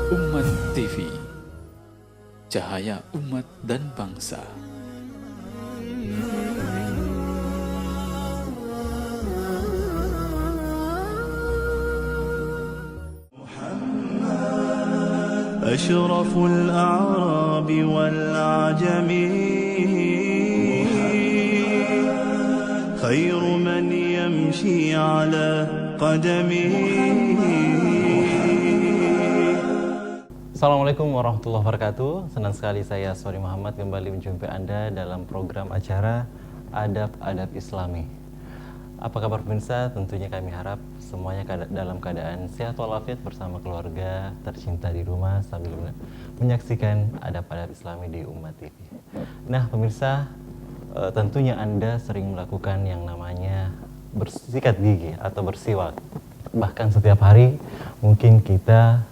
Umat TV, cahaya umat dan bangsa. أشرف الأعراب والعجم خير من يمشي على قدمه. Assalamualaikum warahmatullahi wabarakatuh. Senang sekali saya Sori Muhammad kembali menjumpai Anda dalam program acara Adab-Adab Islami. Apa kabar pemirsa? Tentunya kami harap semuanya dalam keadaan sehat walafiat bersama keluarga tercinta di rumah sambil menyaksikan Adab-Adab Islami di Umat TV. Nah pemirsa, tentunya Anda sering melakukan yang namanya bersikat gigi atau bersiwak. Bahkan setiap hari mungkin kita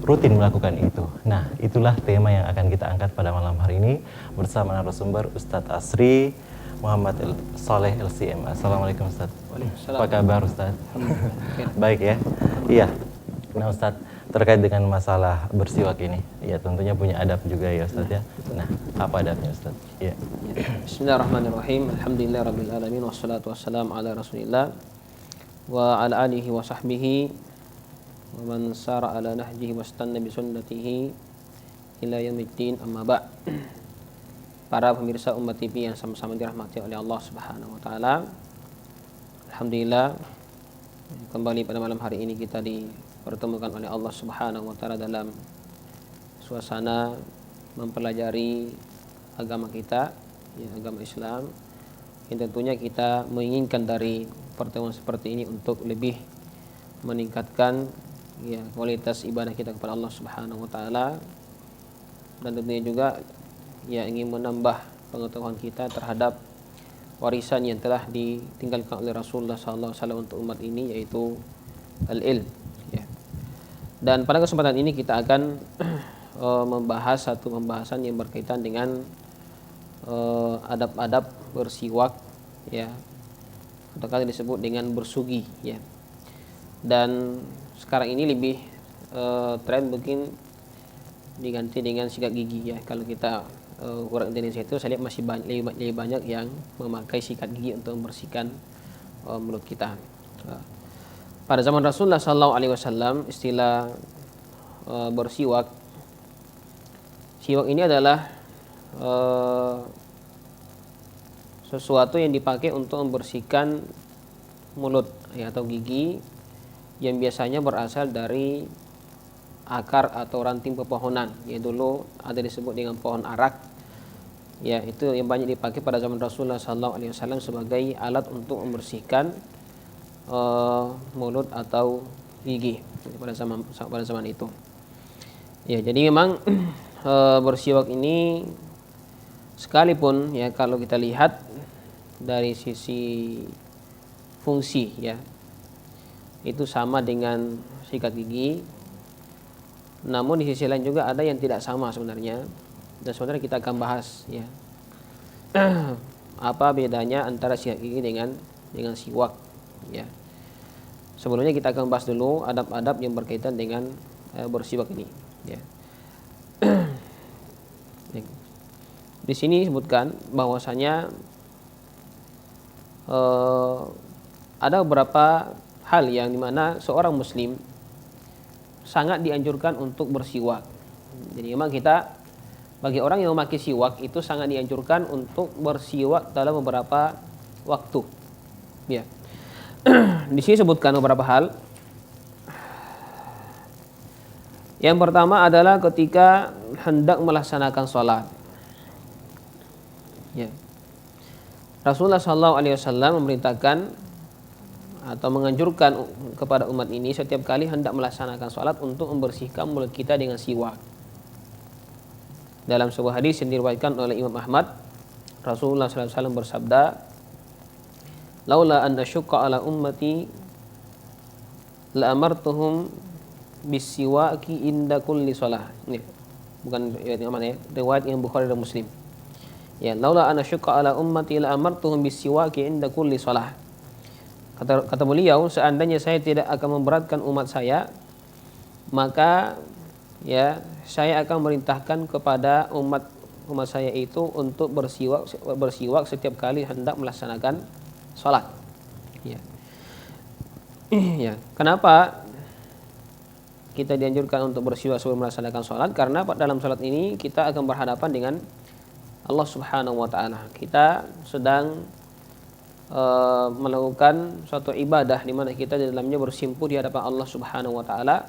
rutin melakukan itu. Nah, itulah tema yang akan kita angkat pada malam hari ini bersama narasumber Ustadz Asri Muhammad Saleh LCM. Assalamualaikum Ustadz. Apa kabar Ustadz? Baik ya. Iya. Nah Ustadz, terkait dengan masalah bersiwak ini, ya tentunya punya adab juga ya Ustadz ya. Nah, apa adabnya Ustadz? Ya. Bismillahirrahmanirrahim. Alhamdulillahirabbil alamin wassalatu wassalamu ala Rasulillah wa ala alihi wa sahbihi wa man sara ala nahjihi wastanna bi sunnatihi ila yaumiddin, amma ba'. Para pemirsa Umat TV yang sama-sama dirahmati oleh Allah Subhanahu wa taala. Alhamdulillah kembali pada malam hari ini kita dipertemukan oleh Allah Subhanahu wa taala dalam suasana mempelajari agama kita, ya, agama Islam. Yang tentunya kita menginginkan dari pertemuan seperti ini untuk lebih meningkatkan ya kualitas ibadah kita kepada Allah Subhanahu wa taala, dan tentunya juga ya ingin menambah pengetahuan kita terhadap warisan yang telah ditinggalkan oleh Rasulullah SAW untuk umat ini, yaitu al-ilm ya. Dan pada kesempatan ini kita akan membahas satu pembahasan yang berkaitan dengan adab-adab bersiwak ya, atau kali disebut dengan bersugi ya. Dan sekarang ini lebih tren mungkin diganti dengan sikat gigi ya. Kalau kita orang Indonesia itu saya lihat masih lebih banyak yang memakai sikat gigi untuk membersihkan mulut kita. Pada zaman Rasulullah SAW istilah bersiwak, siwak ini adalah sesuatu yang dipakai untuk membersihkan mulut ya, atau gigi, yang biasanya berasal dari akar atau ranting pepohonan, yang dulu ada disebut dengan pohon arak ya. Itu yang banyak dipakai pada zaman Rasulullah SAW sebagai alat untuk membersihkan mulut atau gigi pada zaman itu ya. Jadi memang bersiwak ini, sekalipun ya kalau kita lihat dari sisi fungsi ya, itu sama dengan sikat gigi, namun di sisi lain juga ada yang tidak sama sebenarnya, dan sebenarnya kita akan bahas ya apa bedanya antara sikat gigi dengan siwak ya. Sebelumnya kita akan bahas dulu adab-adab yang berkaitan dengan bersiwak ini ya. Di sini disebutkan bahwasanya ada beberapa hal yang dimana seorang muslim sangat dianjurkan untuk bersiwak. Jadi memang kita, bagi orang yang memakai siwak itu sangat dianjurkan untuk bersiwak dalam beberapa waktu ya. Di sini sebutkan beberapa hal. Yang pertama adalah ketika hendak melaksanakan sholat ya. Rasulullah SAW memerintahkan atau menganjurkan kepada umat ini setiap kali hendak melaksanakan sholat untuk membersihkan mulut kita dengan siwak. Dalam sebuah hadis yang diriwayatkan oleh Imam Ahmad, Rasulullah SAW bersabda, "Laula an asyqa ala ummati la amartuhum bisiwaki inda kulli shalah." Ini bukan riwayat yang mana ya? Riwayat yang Bukhari dan Muslim. Ya, laula an asyqa ala ummati la amartuhum bisiwaki inda kulli shalah. Kata beliau, seandainya saya tidak akan memberatkan umat saya, maka ya saya akan merintahkan kepada umat saya itu untuk bersiwak setiap kali hendak melaksanakan sholat. Ya. Ya. Kenapa kita dianjurkan untuk bersiwak sebelum melaksanakan sholat? Karena dalam sholat ini kita akan berhadapan dengan Allah Subhanahu Wa Taala. Kita sedang melakukan suatu ibadah di mana kita di dalamnya bersimpuh di hadapan Allah Subhanahu Wa Taala,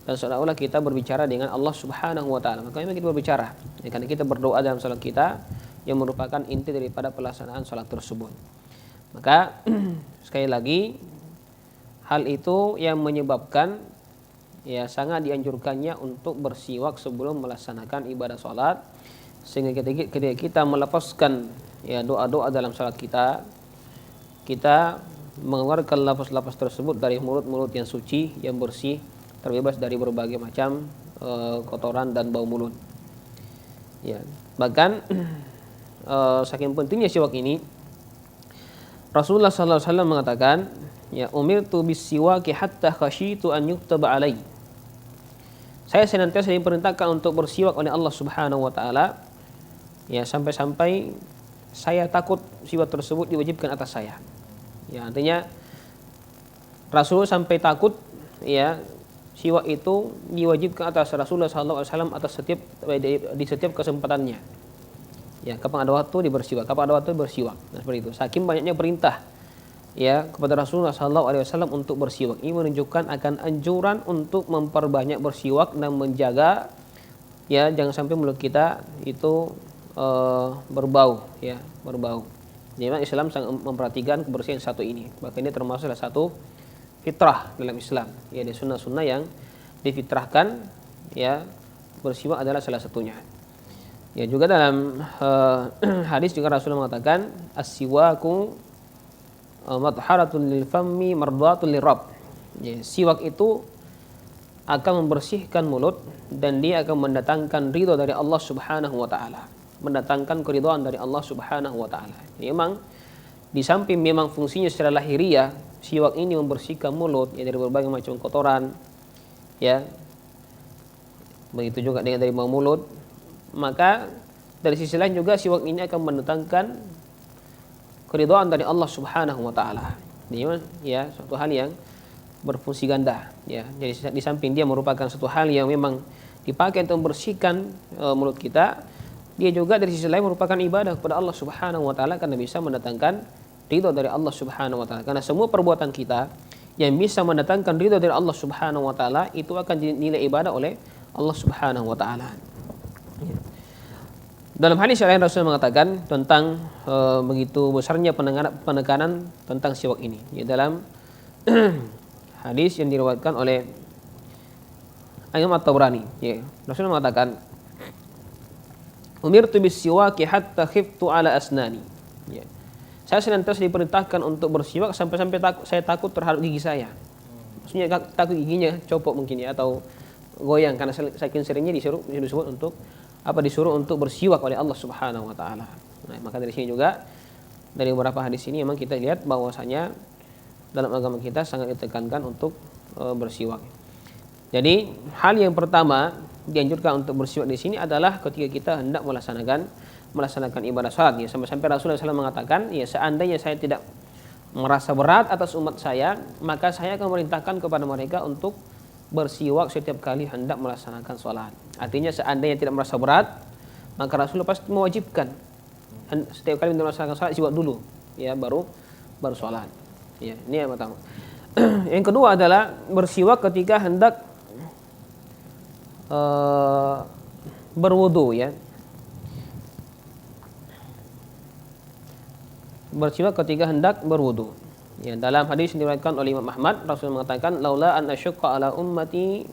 dan seolah-olah kita berbicara dengan Allah Subhanahu Wa Taala. Makanya kita berbicara, ya, karena kita berdoa dalam salat kita yang merupakan inti daripada pelaksanaan salat tersebut. Maka sekali lagi, hal itu yang menyebabkan ya sangat dianjurkannya untuk bersiwak sebelum melaksanakan ibadah salat, sehingga ketika kita melepaskan ya doa-doa dalam salat kita mengeluarkan lafaz-lafaz tersebut dari mulut-mulut yang suci, yang bersih, terbebas dari berbagai macam kotoran dan bau mulut. Ya, bahkan saking pentingnya siwak ini, Rasulullah SAW mengatakan, ya, umirtu bisiwaki hatta khasyitu an yuktaba alai. Saya senantiasa diperintahkan untuk bersiwak oleh Allah Subhanahu Wa Taala, ya, sampai-sampai saya takut siwak tersebut diwajibkan atas saya. Ya, artinya Rasul sampai takut ya siwak itu diwajibkan atas Rasulullah SAW atas di setiap kesempatannya. Ya, kapan ada waktu dibersiwak, kapan ada waktu bersiwak. Nah, seperti itu. Saking banyaknya perintah ya kepada Rasulullah SAW untuk bersiwak. Ini menunjukkan akan anjuran untuk memperbanyak bersiwak dan menjaga ya jangan sampai mulut kita itu berbau ya, berbau. Jadi Islam sangat memperhatikan kebersihan satu ini. Bahkan ini termasuk salah satu fitrah dalam Islam. Ya, ada sunnah-sunnah yang difitrahkan ya, bersiwak adalah salah satunya. Ya, juga dalam hadis juga Rasulullah mengatakan as-siwaku matharatun lil fammi mardatun lirabb. Ya, siwak itu akan membersihkan mulut dan dia akan mendatangkan ridha dari Allah Subhanahu Wa Taala, mendatangkan keridhaan dari Allah Subhanahu Wa Taala. Memang di samping memang fungsinya secara lahiriah, siwak ini membersihkan mulut ya dari berbagai macam kotoran, ya. Begitu juga dengan dari bau mulut. Maka dari sisi lain juga siwak ini akan mendatangkan keridhaan dari Allah Subhanahu Wa Taala. Jadi ya suatu hal yang berfungsi ganda. Ya, jadi di samping dia merupakan suatu hal yang memang dipakai untuk membersihkan mulut kita, dia juga dari sisi lain merupakan ibadah kepada Allah Subhanahu Wa Taala karena bisa mendatangkan ridha dari Allah Subhanahu Wa Taala. Karena semua perbuatan kita yang bisa mendatangkan ridha dari Allah Subhanahu Wa Taala itu akan dinilai ibadah oleh Allah Subhanahu Wa Taala. Dalam hadis yang lain Rasul mengatakan tentang begitu besarnya penekanan tentang siwak ini. Ya, dalam hadis yang diriwayatkan oleh Imam At-Tabrani, ya, Rasul mengatakan, umirtu bis-siwaki hatta khiftu ala asnani. Ya. Saya senantiasa diperintahkan untuk bersiwak sampai saya takut terhadap gigi saya. Maksudnya takut giginya copot mungkin ya, atau goyang karena saking seringnya disuruh untuk bersiwak oleh Allah Subhanahu Wa Taala. Nah, maka dari sini juga dari beberapa hadis ini memang kita lihat bahwasanya dalam agama kita sangat ditekankan untuk bersiwak. Jadi hal yang pertama dianjurkan untuk bersiwak di sini adalah ketika kita hendak melaksanakan ibadah salat. Ya, sampai Rasulullah SAW mengatakan, ya, seandainya saya tidak merasa berat atas umat saya, maka saya akan merintahkan kepada mereka untuk bersiwak setiap kali hendak melaksanakan salat. Artinya seandainya tidak merasa berat, maka Rasulullah pasti mewajibkan setiap kali hendak melaksanakan salat siwak dulu, ya, baru salat. Ya, ini yang pertama. Yang kedua adalah bersiwak ketika hendak berwudu, ya. Bersiwak ketika hendak berwudu. Ya, dalam hadis yang diriwayatkan oleh Imam Ahmad, Rasul mengatakan, "Laula an asyqa ala ummati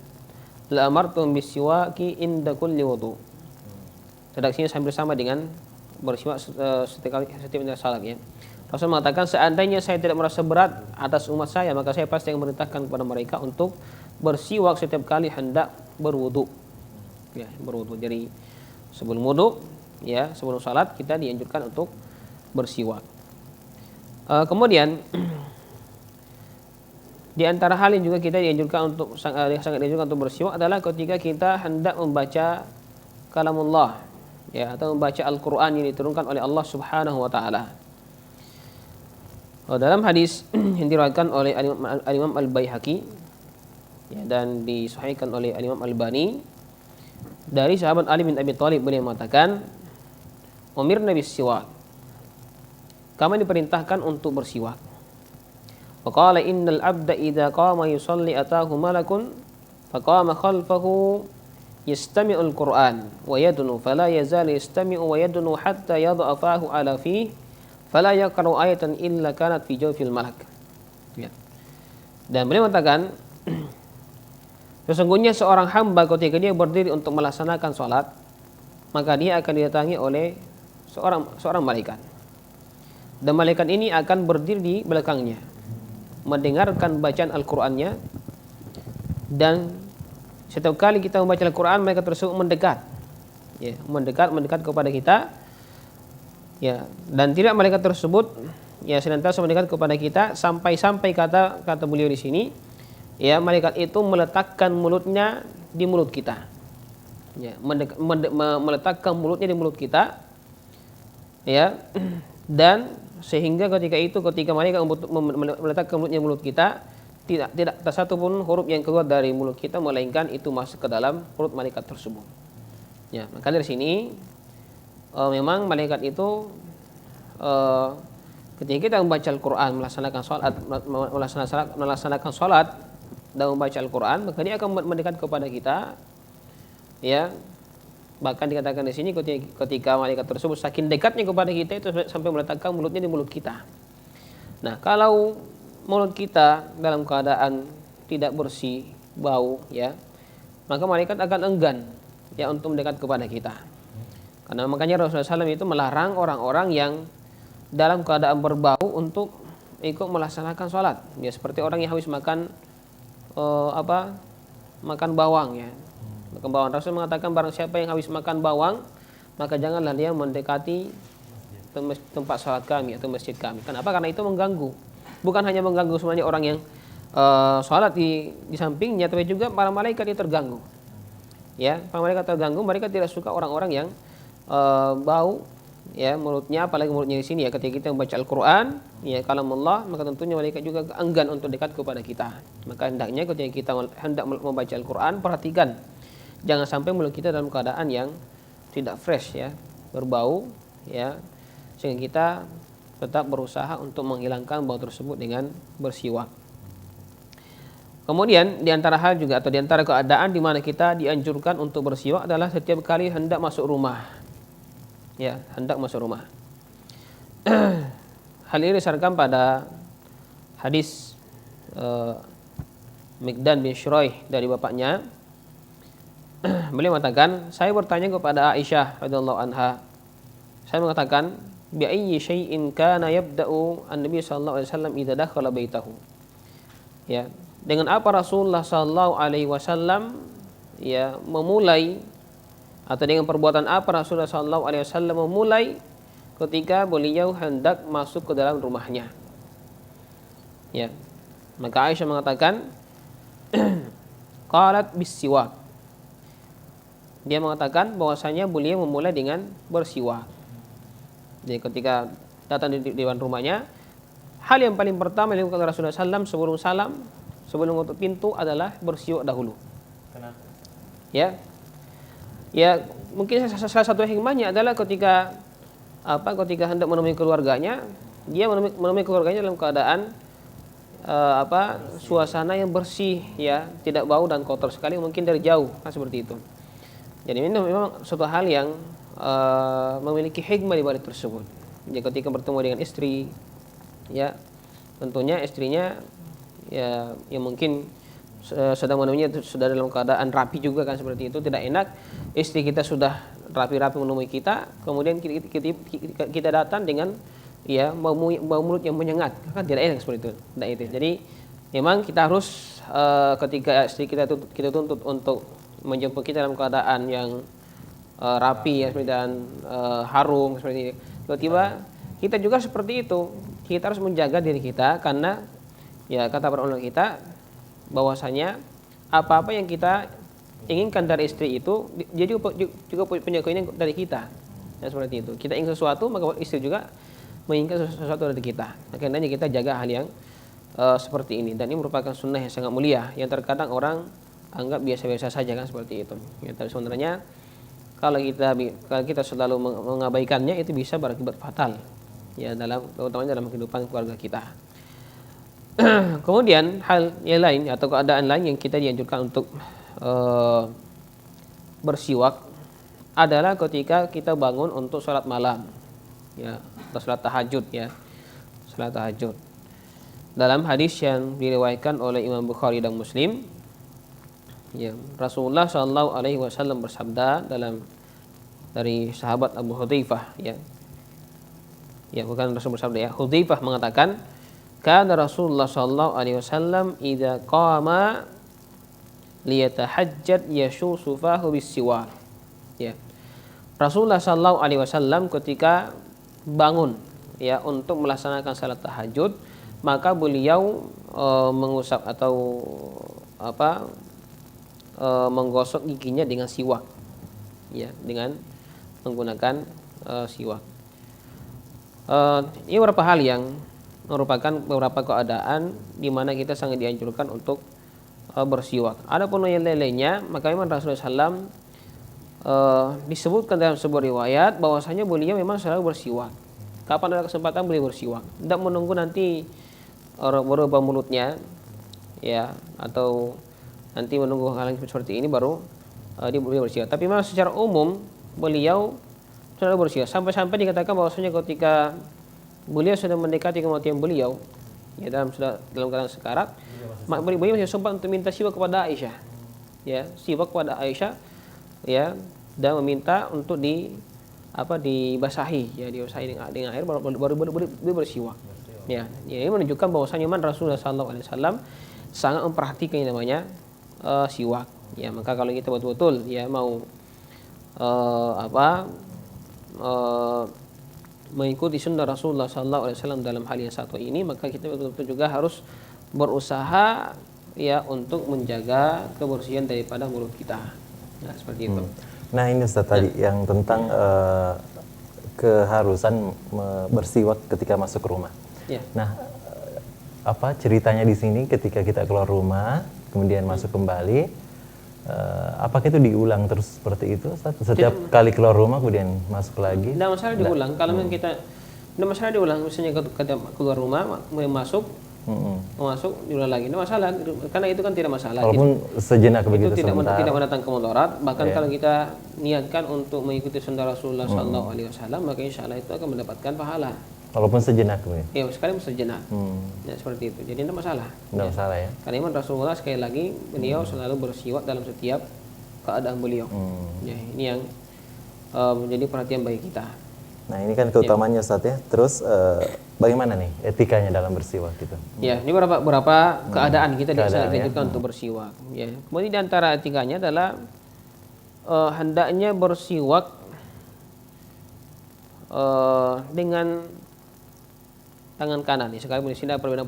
la amartum bisiwaki inda kulli wudu." Redaksinya hampir sama dengan bersiwak setiap salat ya. Rasul mengatakan, seandainya saya tidak merasa berat atas umat saya, maka saya pasti akan memerintahkan kepada mereka untuk bersiwak setiap kali hendak berwudu. Ya, berwudu. Jadi sebelum wudu, ya, sebelum salat kita dianjurkan untuk bersiwak. Kemudian di antara hal yang juga kita dianjurkan untuk sangat dianjurkan untuk bersiwak adalah ketika kita hendak membaca kalamullah, ya, atau membaca Al-Qur'an yang diturunkan oleh Allah Subhanahu wa taala. Dalam hadis yang diriwayatkan oleh Al-Imam Al-Baihaqi, ya, dan disahihkan oleh Al-Imam Al-Albani dari sahabat Ali bin Abi Thalib, beliau mengatakan, umirna bis-siwak, kami diperintahkan untuk bersiwak. Wa qala innal abda idza qama yusalli atahu malakun faqama khalfahu yastami'ul Qur'an wa yadnu fala yazal yastami'u wa yadnu hatta yad'a fahu ala fihi fala yaqra'u ayatan illa kanat fi jawfil malak. Ya. Dan beliau mengatakan, sesungguhnya seorang hamba ketika dia berdiri untuk melaksanakan salat, maka dia akan didatangi oleh seorang malaikat. Dan malaikat ini akan berdiri di belakangnya, mendengarkan bacaan Al-Qur'annya, dan setiap kali kita membaca Al-Qur'an, malaikat tersebut mendekat, ya, mendekat kepada kita, ya, dan tidak malaikat tersebut, ya, senantiasa mendekat kepada kita sampai kata beliau di sini, ya, malaikat itu meletakkan mulutnya di mulut kita, ya, meletakkan mulutnya di mulut kita, ya, dan sehingga ketika mereka meletakkan mulutnya mulut kita, tidak satu pun huruf yang keluar dari mulut kita melainkan itu masuk ke dalam perut malaikat tersebut. Ya, maka dari sini memang malaikat itu ketika kita membaca Al-Qur'an, melaksanakan salat dan membaca Al-Qur'an, maka dia akan mendekat kepada kita, ya. Bahkan dikatakan di sini ketika malaikat tersebut saking dekatnya kepada kita itu sampai meletakkan mulutnya di mulut kita. Nah, kalau mulut kita dalam keadaan tidak bersih, bau, ya, maka malaikat akan enggan, ya, untuk mendekat kepada kita. Karena makanya Rasulullah SAW itu melarang orang-orang yang dalam keadaan berbau untuk ikut melaksanakan sholat. Ya, seperti orang yang habis makan makan bawang, ya. Makan bawang. Rasul mengatakan barang siapa yang habis makan bawang, maka janganlah dia mendekati tempat sholat kami atau masjid kami. Kenapa? Karena itu mengganggu. Bukan hanya mengganggu sebenarnya orang yang sholat di sampingnya, tapi juga para malaikat yang terganggu. Ya, para malaikat terganggu. Mereka tidak suka orang-orang yang bau, ya, mulutnya, apalagi mulutnya di sini, ya, ketika kita membaca Al-Qur'an, ya, kalamullah, maka tentunya malaikat juga enggan untuk dekat kepada kita. Maka hendaknya ketika kita hendak membaca Al-Qur'an, perhatikan jangan sampai mulut kita dalam keadaan yang tidak fresh, ya, berbau, ya, sehingga kita tetap berusaha untuk menghilangkan bau tersebut dengan bersiwak. Kemudian di antara hal juga atau di antara keadaan di mana kita dianjurkan untuk bersiwak adalah setiap kali hendak masuk rumah. Ya, hendak masuk rumah. Hal ini disyaratkan pada hadis Miqdan bin Syuraih dari bapaknya. Beliau mengatakan, saya bertanya kepada Aisyah radhiyallahu anha. Saya mengatakan, bi ayyi syai'in kana yabda'u an-nabi sallallahu alaihi wasallam idza dakhala baitahu. Ya, dengan apa Rasulullah sallallahu alaihi wasallam, ya, memulai, atau dengan perbuatan apa Rasulullah sallallahu alaihi wasallam memulai ketika beliau hendak masuk ke dalam rumahnya. Ya. Maka Aisyah mengatakan qalat bis-siwak. Dia mengatakan bahwasanya beliau memulai dengan bersiwak. Jadi ketika datang di dewan rumahnya, hal yang paling pertama yang dilakukan Rasulullah SAW sebelum salam, sebelum menutup pintu adalah bersiwak dahulu. Kenapa? Ya, ya, mungkin salah satu hikmahnya adalah ketika hendak menemui keluarganya, dia menemui keluarganya dalam keadaan suasana yang bersih, ya, tidak bau dan kotor sekali, mungkin dari jauh, kan seperti itu. Jadi ini memang suatu hal yang memiliki hikmah di balik tersebut. Jadi ketika bertemu dengan istri, ya, tentunya istrinya ya yang mungkin sedang menemuinya sudah dalam keadaan rapi juga kan, seperti itu tidak enak. Istri kita sudah rapi-rapi menemui kita, kemudian kita datang dengan ya bau mulut yang menyengat, kan tidak enak seperti itu. Tidak itu. Jadi memang kita harus ketika istri kita tuntut untuk menjemput kita dalam keadaan yang rapi ya, dan harum seperti ini. Tiba-tiba kita juga seperti itu. Kita harus menjaga diri kita, karena ya kata para ulama kita bahwasanya apa-apa yang kita inginkan dari istri itu dia juga punya keinginan dari kita. Ya, seperti itu. Kita ingin sesuatu, maka istri juga menginginkan sesuatu dari kita. Makanya kita jaga hal yang seperti ini, dan ini merupakan sunnah yang sangat mulia yang terkadang orang anggap biasa-biasa saja kan, seperti itu. Ya, tapi sebenarnya kalau kita selalu mengabaikannya itu bisa berakibat fatal ya, utamanya dalam kehidupan keluarga kita. Kemudian hal yang lain atau keadaan lain yang kita dianjurkan untuk bersiwak adalah ketika kita bangun untuk sholat malam ya, atau sholat tahajud ya, sholat tahajud. Dalam hadis yang diriwayatkan oleh Imam Bukhari dan Muslim ya, Rasulullah SAW bersabda dari sahabat Abu Hudzaifah ya, bukan Rasul bersabda ya, Hudzaifah mengatakan, kana Rasulullah SAW idza qama liyatahajjad yashusu fahu bis-siwak ya. Rasulullah SAW ketika bangun ya untuk melaksanakan salat tahajud, maka beliau mengusap atau menggosok giginya dengan siwak ya, dengan menggunakan siwak. Ini beberapa hal yang merupakan beberapa keadaan di mana kita sangat dianjurkan untuk bersiwak. Adapun yang lainnya, maka memang Rasulullah SAW disebutkan dalam sebuah riwayat bahwasanya beliau memang selalu bersiwak. Kapan ada kesempatan beliau bersiwak, tidak menunggu nanti berubah mulutnya ya, atau nanti menunggu hal yang seperti ini baru beliau bersiwak. Tapi memang secara umum beliau selalu bersiwak, sampai-sampai dikatakan bahwasanya ketika beliau sudah mendekati kematian beliau ya, dalam keadaan sekarat, beliau sempat untuk minta siwak kepada Aisyah ya, siwak kepada Aisyah ya, dan meminta untuk dibasahi ya, dibasahi dengan air baru bersiwak ya. Ini menunjukkan bahwasanya Rasulullah SAW sangat memperhatikan yang namanya siwak ya. Maka kalau kita betul-betul ya mau mengikuti sunnah Rasulullah SAW dalam hal yang satu ini, maka kita betul-betul juga harus berusaha ya untuk menjaga kebersihan daripada mulut kita. Nah, seperti itu. Nah, ini Ustaz tadi yang tentang keharusan bersiwak ketika masuk ke rumah. Ya. Nah, apa ceritanya di sini ketika kita keluar rumah kemudian masuk kembali, apakah itu diulang terus seperti itu Ustaz? Setiap kali keluar rumah kemudian masuk lagi? Tidak masalah diulang. Kalau memang kita tidak masalah diulang, misalnya keluar rumah kemudian masuk diulang lagi, tidak masalah, karena itu kan tidak masalah. Walaupun sejenak begitu, itu tidak mendatangkan mudarat. Bahkan kalau kita niatkan untuk mengikuti sunnah Rasulullah SAW, maka insya Allah itu akan mendapatkan pahala. Walaupun sejenak ya, sekali sejenak. Ya, seperti itu. Jadi tidak masalah. Tidak masalah ya. Karena Imam Rasulullah sekali lagi beliau selalu bersiwak dalam setiap keadaan beliau. Ya, ini yang menjadi perhatian bagi kita. Nah, ini kan keutamaannya Ustaz ya. Terus bagaimana nih etikanya dalam bersiwak gitu? Ya, ini beberapa keadaan kita dianjurkan untuk bersiwak. Ya. Kemudian di antara etikanya adalah hendaknya bersiwak dengan tangan kanan. Ya, sekarang di sini ada perbedaan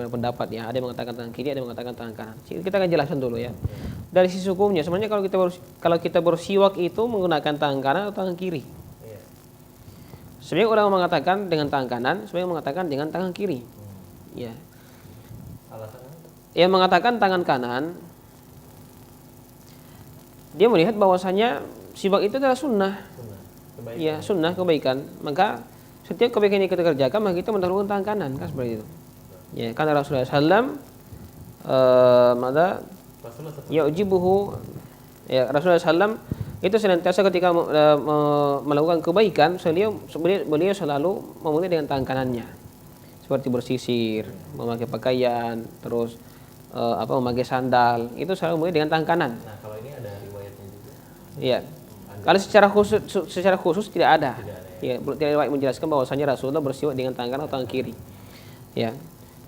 pendapat ya. Ada yang mengatakan tangan kiri, ada yang mengatakan tangan kanan. Kita akan jelaskan dulu ya. Dari sisi hukumnya, sebenarnya kalau kita bersiwak itu menggunakan tangan kanan atau tangan kiri. Sebenarnya ulama mengatakan dengan tangan kanan, sebenarnya mengatakan dengan tangan kiri. Ya. Yang mengatakan tangan kanan, dia melihat bahwasanya siwak itu adalah sunnah. Ya, sunnah kebaikan. Maka setiap kebaikan yang kita kerjakan, maka kita mendahulukan tangan kanan, kan seperti itu. Ya, karena Rasulullah SAW yaujibuhu ya, Rasulullah SAW itu senantiasa ketika melakukan kebaikan, beliau selalu memulai dengan tangan kanannya. seperti bersisir, memakai pakaian, terus memakai sandal, itu selalu mulai dengan tangan kanan. Nah, kalau ini ada riwayatnya juga. Iya. Kalau secara khusus tidak ada. Ya, tidak ada riwayat menjelaskan bahwasanya Rasulullah bersiwak dengan tangan kanan atau tangan kiri. Ya.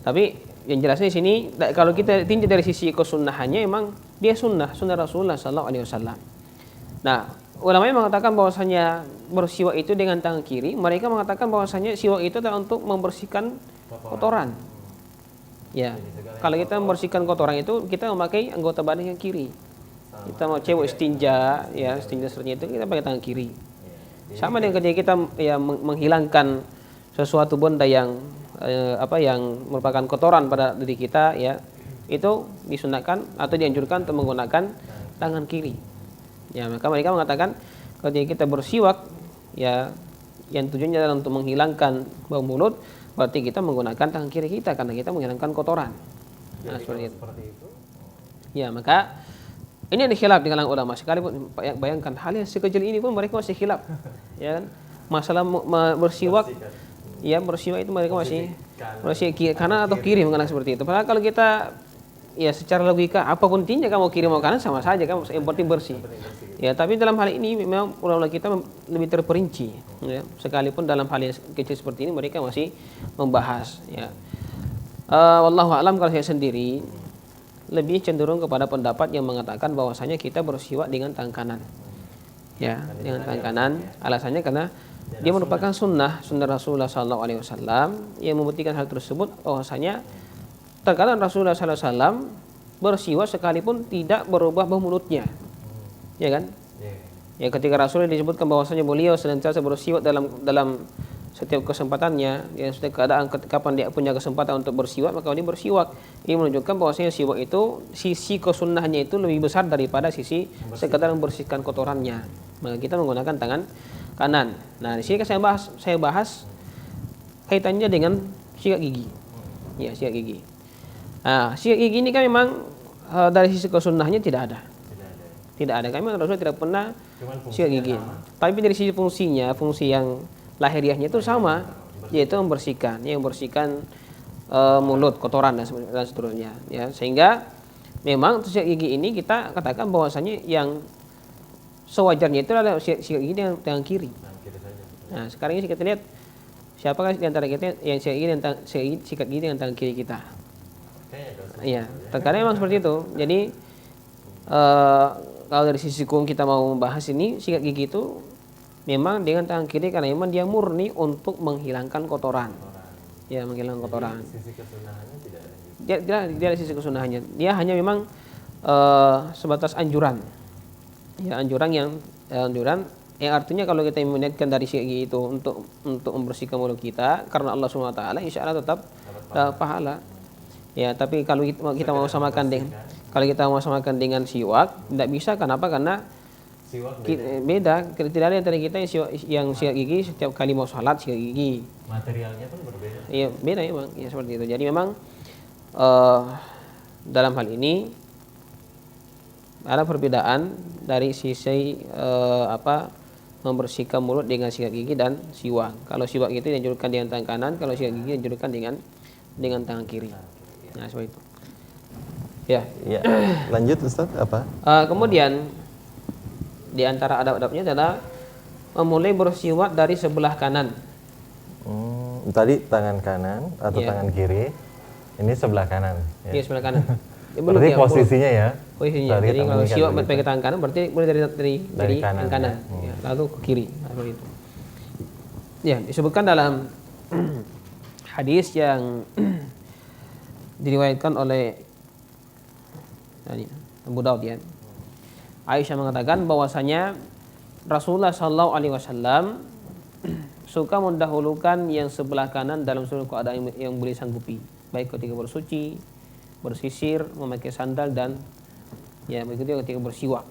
Tapi yang jelasnya di sini kalau kita tinjau dari sisi kesunnahannya, memang dia sunnah Rasulullah sallallahu alaihi wasallam. Nah, ulama yang mengatakan bahwasanya bersiwak itu dengan tangan kiri, mereka mengatakan bahwasanya siwak itu adalah untuk membersihkan kotoran. Ya. Kalau kita membersihkan kotoran itu kita memakai anggota badan yang kiri. Kita mau cewek istinja, ya istinja seperti itu kita pakai tangan kiri. Sama dengan ketika kita ya menghilangkan sesuatu benda yang yang merupakan kotoran pada diri kita, ya itu disunahkan atau dianjurkan untuk menggunakan tangan kiri. Ya, maka mereka mengatakan ketika kita bersiwak, ya yang tujuannya adalah untuk menghilangkan bau mulut, berarti kita menggunakan tangan kiri kita karena kita menghilangkan kotoran. Nah, seperti itu. Ya, maka ini ada khilaf di kalangan ulama. Sekalipun bayangkan hal yang sekecil ini pun mereka masih khilaf. Ya kan? Masalah bersiwak, ya bersiwak itu mereka masih kanan atau kiri mengenai seperti itu. Padahal kalau kita ya secara logika apapun tinja kamu kiri mau kanan sama saja, kamu yang penting bersih. Ya, tapi dalam hal ini memang ulama kita lebih terperinci. Ya. Sekalipun dalam hal yang kecil seperti ini mereka masih membahas. Ya. Wallahu a'lam, kalau saya sendiri lebih cenderung kepada pendapat yang mengatakan bahwasanya kita bersiwak dengan tangan kanan. Ya, dengan tangan kanan. Alasannya karena dia merupakan sunnah Rasulullah SAW yang membuktikan hal tersebut, bahwasanya terkadang Rasulullah SAW bersiwak sekalipun tidak berubah bau mulutnya, ya kan? Ya, ketika Rasulullah disebutkan bahwasanya beliau senantiasa bersiwak dalam setiap kesempatannya, ya setiap keadaan kapan dia punya kesempatan untuk bersiwak maka dia bersiwak. Ini menunjukkan bahwasanya siwak itu sisi kesunnahnya itu lebih besar daripada sisi sekedar membersihkan kotorannya. Maka kita menggunakan tangan kanan. Nah, di sini kan saya bahas kaitannya dengan sikat gigi. Ya, sikat gigi. Nah, sikat gigi ini kan memang dari sisi kesunnahnya tidak ada. Tidak ada. Kami Rasulullah tidak pernah sikat gigi. Tapi dari sisi fungsinya, fungsi yang lahiriahnya itu sama, yaitu membersihkan mulut, kotoran dan seterusnya. Ya, sehingga memang untuk sikat gigi ini kita katakan bahwasanya yang sewajarnya itu adalah sikat gigi dengan tangan kiri. Nah, sekarang ini kita lihat siapakah di antara kita yang sikat gigi dengan tangan kiri kita. Iya, terkadang memang seperti itu. Jadi kalau dari sisi hukum kita mau membahas ini, sikat gigi itu memang dengan tangan kiri karena memang dia murni untuk menghilangkan kotoran. Ya, menghilangkan kotoran. Sisi kesunahannya tidak ada. Tidak ada sisi kesunahannya. Dia hanya memang sebatas anjuran. Ya, anjuran yang artinya kalau kita meniatkan dari sikat gigi itu untuk membersihkan mulut kita karena Allah Subhanahu wa taala, insyaallah tetap pahala. Ya, tapi kalau kita mau samakan dengan siwak, tidak bisa. Kenapa? Karena beda. Tidak ada antara kita yang sikat gigi setiap kali mau sholat sikat gigi. Materialnya pun berbeda. Iya, beda memang. Ya, seperti itu. Jadi memang dalam hal ini ada perbedaan dari sisi membersihkan mulut dengan sikat gigi dan siwak. Kalau siwak itu dianjurkan dengan tangan kanan, kalau sikat gigi dianjurkan dengan tangan kiri. Nah, seperti itu. Ya. Lanjut Ustaz, apa? Kemudian di antara adab-adabnya adalah memulai bersiwak dari sebelah kanan. Tadi tangan kanan atau tangan kiri. Ini sebelah kanan. Iya, sebelah kanan. Berarti posisinya ya. Posisinya. Jadi kalau siwak pakai tangan kanan berarti mulai dari kanan. Ya, lalu ke kiri. Seperti itu. Ya, disebutkan dalam hadis yang diriwayatkan oleh Abu Daud, ya. Aisyah mengatakan bahwasanya Rasulullah SAW suka mendahulukan yang sebelah kanan dalam seluruh keadaan yang beliau sanggupi, baik ketika bersuci, bersisir, memakai sandal, dan ya begitu ketika bersiwak.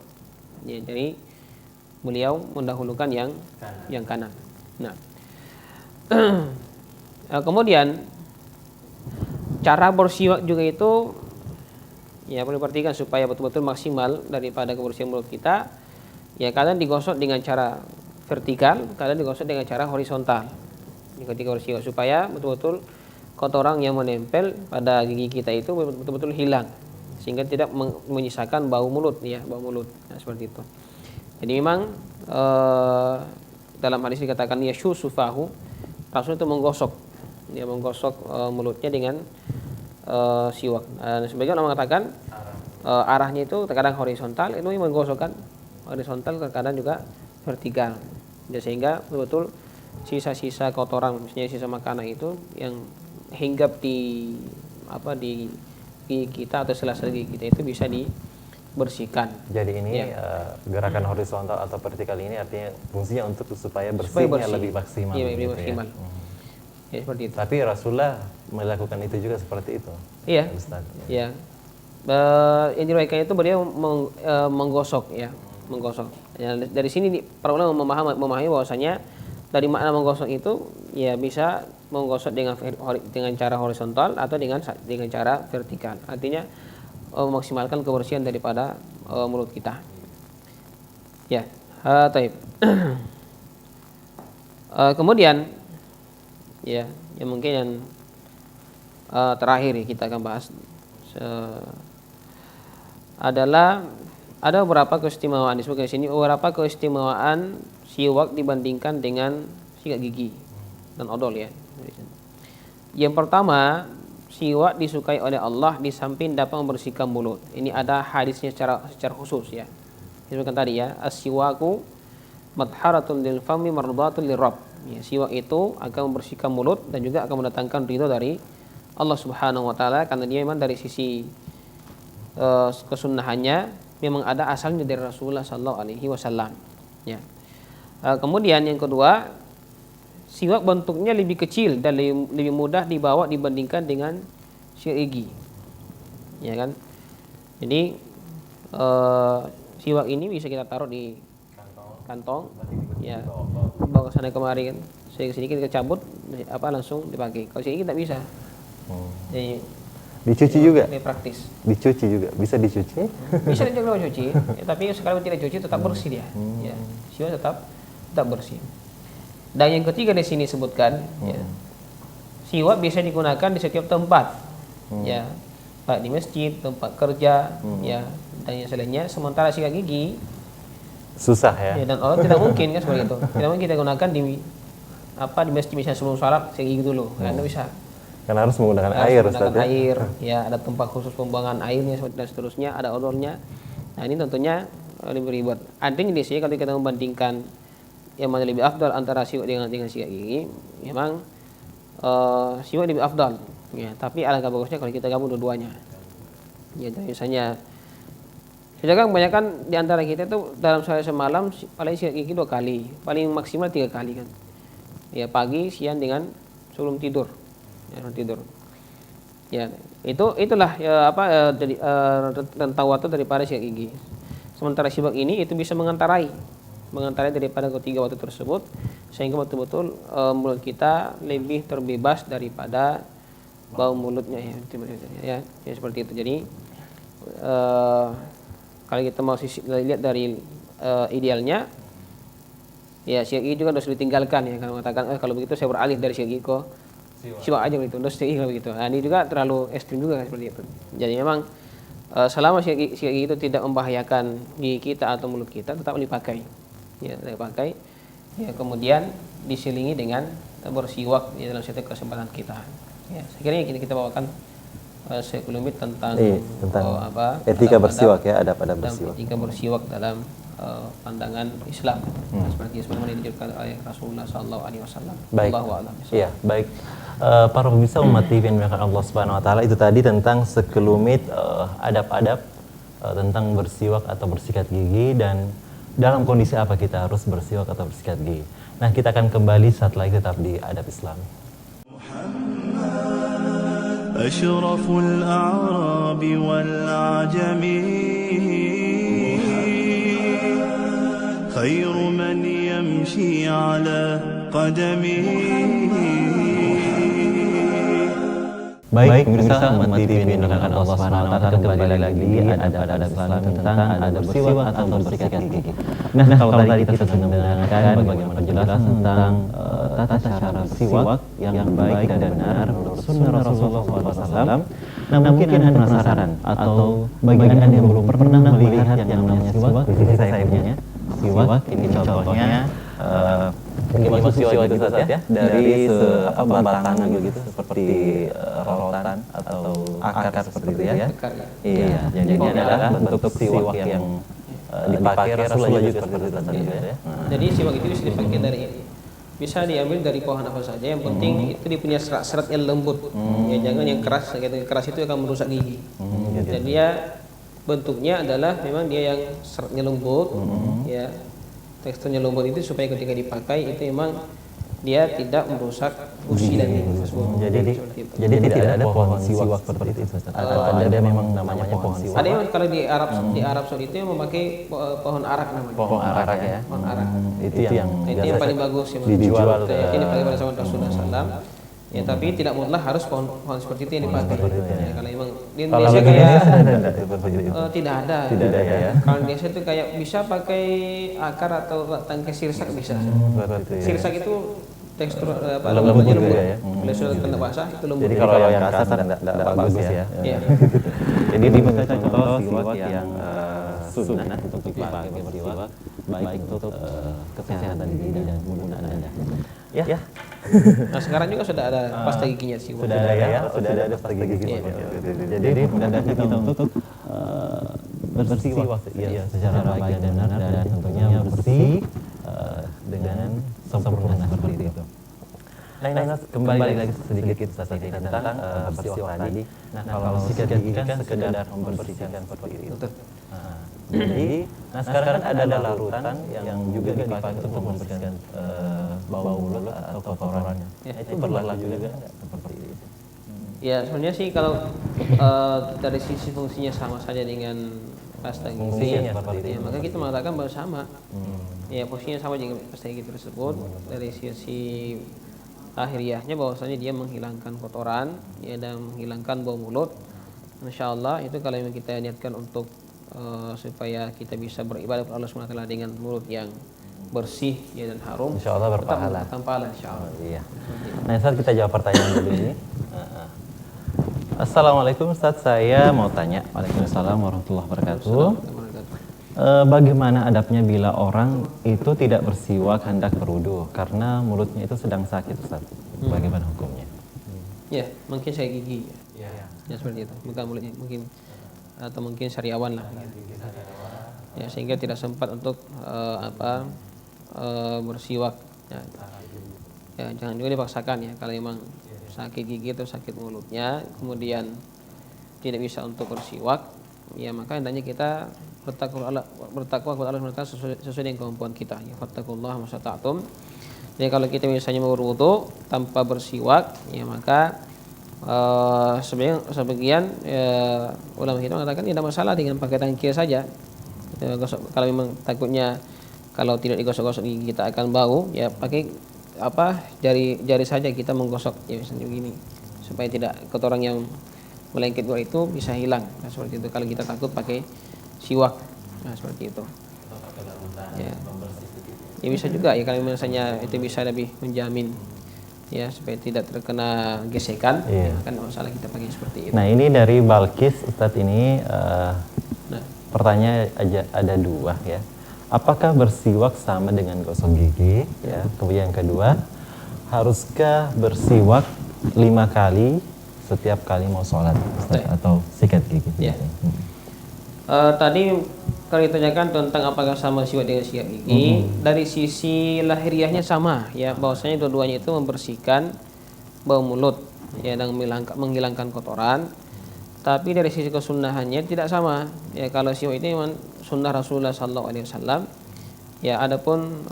Ya, jadi beliau mendahulukan yang kanan. Nah, kemudian cara bersiwak juga itu ya perlu diperhatikan supaya betul-betul maksimal daripada kebersihan mulut kita. Ya, kadang digosok dengan cara vertikal, kadang digosok dengan cara horizontal. Ketika bersiwak supaya betul-betul kotoran yang menempel pada gigi kita itu betul-betul hilang, sehingga tidak menyisakan bau mulut ya, bau mulut. Nah, seperti itu. Jadi memang dalam hadis dikatakan yashu sufahu, Rasul itu menggosok, dia menggosok mulutnya dengan siwak. Sebagian orang mengatakan arahnya itu terkadang horizontal, itu menggosokkan horizontal, terkadang juga vertikal. Ya, sehingga betul sisa-sisa kotoran, misalnya sisa makanan itu yang hinggap di gigi kita atau sela-sela gigi kita itu bisa dibersihkan. Jadi ini gerakan horizontal atau vertikal ini artinya fungsinya untuk supaya bersihnya lebih maksimal. Iya, lebih gitu maksimal. Ya. Ya, seperti itu. Tapi Rasulullah melakukan itu juga seperti itu. Iya. Ustaz. Ya. Yang diriwayatkan itu beliau menggosok ya, menggosok. Ya, dari sini para ulama memahami bahwasanya dari makna menggosok itu ya bisa menggosok dengan cara horizontal atau dengan cara vertikal. Artinya memaksimalkan kebersihan daripada mulut kita. Ya, taib. Kemudian ya, yang mungkin yang terakhir kita akan bahas adalah ada beberapa keistimewaan disebutkan di sini, beberapa keistimewaan siwak dibandingkan dengan sikat gigi dan odol ya. Yang pertama, siwak disukai oleh Allah di samping dapat membersihkan mulut. Ini ada hadisnya secara khusus ya. Disebutkan tadi ya, as-siwaku madharatun lil fami mardatun lirabb. Ya, siwak itu akan membersihkan mulut dan juga akan mendatangkan ridho dari Allah Subhanahu wa taala, karena dia memang dari sisi kesunahannya memang ada asalnya dari Rasulullah sallallahu alaihi wasallam. Ya. Kemudian yang kedua, siwak bentuknya lebih kecil dan lebih mudah dibawa dibandingkan dengan sikat gigi. Ya kan? Jadi siwak ini bisa kita taruh di kantong ya, bawa ke sana kemari kan. Sedikit kita cabut langsung dipakai. Kalau sikat gigi tidak bisa. Jadi dicuci juga? Lebih praktis. Dicuci juga? Bisa dicuci? Bisa juga dicuci, ya, tapi sekali tidak dicuci tetap bersih dia. Ya, siwak tetap bersih. Dan yang ketiga di sini sebutkan, ya, siwak bisa digunakan di setiap tempat, ya, baik di masjid, tempat kerja, ya, dan yang selainnya. Sementara sikat gigi susah ya. Dan orang tidak mungkin kan seperti itu. Tidak mungkin kita gunakan di masjid misalnya sebelum sholat sikat gigi dulu, kan tidak bisa. Karena harus menggunakan air, Ustaz, air, ya, ada tempat khusus pembuangan airnya dan seterusnya, ada odornya. Nah, ini tentunya lebih ribet. Artinya di sini kalau kita membandingkan yang mana lebih afdal antara siwak dengan sikat gigi, memang siwak lebih afdal. Ya, tapi alangkah bagusnya kalau kita gabung dua-duanya. Ya, misalnya, sedangkan kebanyakan di antara kita itu dalam sehari semalam paling sikat gigi 2 kali, paling maksimal 3 kali kan. Ya, pagi, siang dengan sebelum tidur. Ya, tidur. Ya, itulah ya, rentang waktu daripada sikat gigi. Sementara siwak ini itu bisa mengantarai daripada ketiga waktu tersebut, sehingga betul-betul mulut kita lebih terbebas daripada bau mulutnya ya, seperti itu. Jadi kalau kita mau lihat dari idealnya, ya sikat gigi juga harus ditinggalkan ya. Kalau mengatakan kalau begitu saya beralih dari sikat gigi ke siwak aja begitu, terus kalau begitu. Nah, ini juga terlalu ekstrim juga seperti itu. Jadi memang selama sikat gigi itu tidak membahayakan gigi kita atau mulut kita, tetap dipakai. Ya, dipakai. Ya, kemudian diselingi dengan bersiwak di dalam setiap kesempatan kita. Ya, sekiranya kita bawakan sekelumit tentang etika bersiwak ya, adab-adab bersiwak. Etika bersiwak dalam pandangan Islam, seperti yang diajarkan oleh Rasulullah sallallahu alaihi wasallam. Allahu a'lam. Iya, baik. Para pemirsa umat TV yang dimuliakan Allah Subhanahu wa taala, itu tadi tentang sekelumit adab-adab tentang bersiwak atau bersikat gigi, dan dalam kondisi apa kita harus bersiwak atau bersikat gigi. Nah, kita akan kembali saat lagi tetap di Adab Islam. أشرف الأعراب والعجم خير من يمشي على قدمه. Baik, pemirsa umat TV yang dimuliakan Allah Subhanahu wa taala, kembali lagi di adab Islam tentang adab bersiwak atau bersikat gigi. Nah, kalau tadi kita sudah mendengarkan bagaimana penjelasan tentang tata cara bersiwak yang baik dan benar menurut sunnah Rasulullah SAW. Nah, mungkin Anda penasaran atau bagi Anda yang belum pernah melihat yang namanya siwak, di sini saya punya siwak. Ini contohnya ini maksud siwak itu Ustaz ya, dari batangan begitu seperti rotan atau akar seperti itu ya. Iya, jadi ini adalah bentuk siwak yang dipakai Rasulullah juga seperti itu tadi ya. Jadi siwak itu bisa dipakai bisa diambil dari pohon apa saja, yang penting itu dia punya serat-serat yang lembut. Ya jangan yang keras, yang keras itu akan merusak gigi. Dan dia bentuknya adalah memang dia yang seratnya lembut, ya teksturnya lembut itu supaya ketika dipakai itu memang dia tidak merusak usi dan gigi tersebut. Jadi tidak ada pohon siwak seperti itu. Atau ada memang namanya pohon siwak. Ada yang kalau di Arab Saudi itu yang memakai pohon arak namanya. Pohon arak ya. Pohon arak. Itu yang paling bagus yang dijual. Ini paling pada zaman Rasulullah SAW. Ya tapi tidak mutlak harus pohon seperti itu yang dipakai. Ya, kalau memang di Indonesia kayak tidak ada. Tidak ada ya. Kalau di Indonesia itu kayak bisa pakai akar atau tangkai sirsak bisa. Sirsak itu tekstur lembutnya lembut. Kalau sudah kena basah itu lembut. Jadi kalau yang kasar tidak bagus ya. Jadi di contoh siwak yang sunnah untuk dipakai bersiwak baik untuk kesehatan gigi dan penggunaan Anda. Ya. Nah sekarang juga sudah ada pasta giginya siwak. Sudah ada pasta gigi. Jadi memudahkan kita untuk bersiwak ya secara baik dan benar dan tentunya bersih dengan sempurna seperti itu. Nah, kembali lagi sedikit tadi tentang bersiwak tadi. Nah, kalau sikat gigi kan sekedar membersihkan seperti itu. Jadi, sekarang kan ada larutan yang juga dipakai untuk membersihkan bau mulut atau kotorannya. Itu berlaku juga seperti itu. Ya sebenarnya sih kalau dari sisi fungsinya sama saja dengan pasta gigi, maka kita mengatakan bahwa sama. Ya fungsinya sama dengan pasta gigi tersebut. Dari sisi akhiriyahnya bahwasanya dia menghilangkan kotoran, ya, dan menghilangkan bau mulut. Insya Allah itu kalau memang kita niatkan untuk supaya kita bisa beribadah kepada Allah SWT dengan mulut yang bersih ya dan harum, insya Allah berpahala. Insya Allah. Iya. Nah, Ustaz kita jawab pertanyaan dulu ini. Assalamualaikum Ustaz, saya mau tanya. Waalaikumsalam warahmatullahi wabarakatuh. Bagaimana adabnya bila orang itu tidak bersiwak hendak berwudu karena mulutnya itu sedang sakit Ustaz? Bagaimana hukumnya? Ya, mungkin saya gigi. Ya seperti itu. Bukan mulutnya, mungkin atau mungkin sariawan lah. Ya sehingga tidak sempat untuk bersiwak. Ya, jangan juga dipaksakan ya kalau memang sakit gigi atau sakit mulutnya kemudian tidak bisa untuk bersiwak, ya maka hendaknya kita bertakwa kepada Allah sesuai dengan kemampuan kita. Ya fattaqullaha masata'tum. Jadi kalau kita misalnya mau berwudu tanpa bersiwak, ya maka sebagian ulama kita mengatakan tidak masalah dengan pakai tangan kiri saja. Kalau memang takutnya kalau tidak digosok-gosok gigi kita akan bau, ya pakai jari saja kita menggosok ya misalnya begini supaya tidak kotoran yang melengket luar itu bisa hilang. Nah, seperti itu kalau kita takut pakai siwak. Nah, seperti itu. Ya bisa juga ya kalau misalnya itu bisa lebih menjamin ya supaya tidak terkena gesekan, ya, kan masalah kita pakai seperti itu. Nah, ini dari Balkis Ustadz ini pertanyaan ada dua ya. Apakah bersiwak sama dengan gosok gigi? Ya. Kemudian yang kedua, haruskah bersiwak 5 kali setiap kali mau sholat atau sikat gigi? Ya. Tadi kalau ditanyakan tentang apakah sama siwak dengan sikat gigi, dari sisi lahiriahnya sama ya, bahwasanya dua-duanya itu membersihkan bau mulut ya dan menghilangkan kotoran. Tapi dari sisi kesunahannya tidak sama. Ya kalau siwak itu memang sunnah Rasulullah SAW. Ya adapun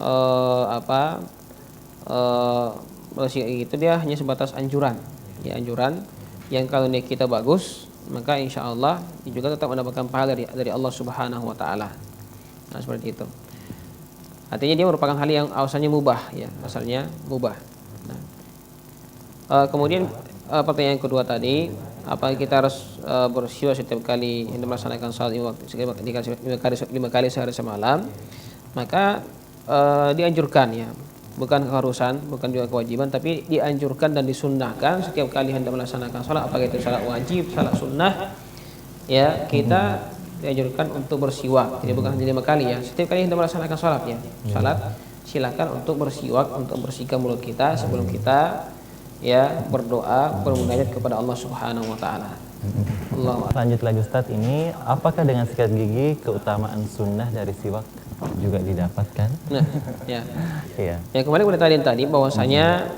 siwak itu dia hanya sebatas anjuran. Ya anjuran yang kalau niat kita bagus, maka insya Allah juga tetap mendapatkan pahala dari Allah Subhanahu Wa Taala. Nah seperti itu. Artinya dia merupakan hal yang asalnya mubah, ya asalnya mubah. Nah, kemudian pertanyaan kedua tadi, apakah kita harus bersiwak setiap kali kita melaksanakan salat 5 kali sehari semalam? Maka dianjurkan ya, bukan keharusan, bukan juga kewajiban, tapi dianjurkan dan disunnahkan setiap kali hendak melaksanakan sholat, apakah itu sholat wajib, sholat sunnah, ya kita dianjurkan untuk bersiwak. Jadi bukan hanya 5 kali ya, setiap kali hendak melaksanakan sholat ya, sholat silakan untuk bersiwak, untuk bersihkan mulut kita sebelum kita ya berdoa, bermunajat kepada Allah Subhanahu wa taala. Lanjut lagi Ustadz, ini apakah dengan sikat gigi keutamaan sunnah dari siwak juga didapatkan? Nah, ya. Iya. Ya kembali kepada tadi bahwasanya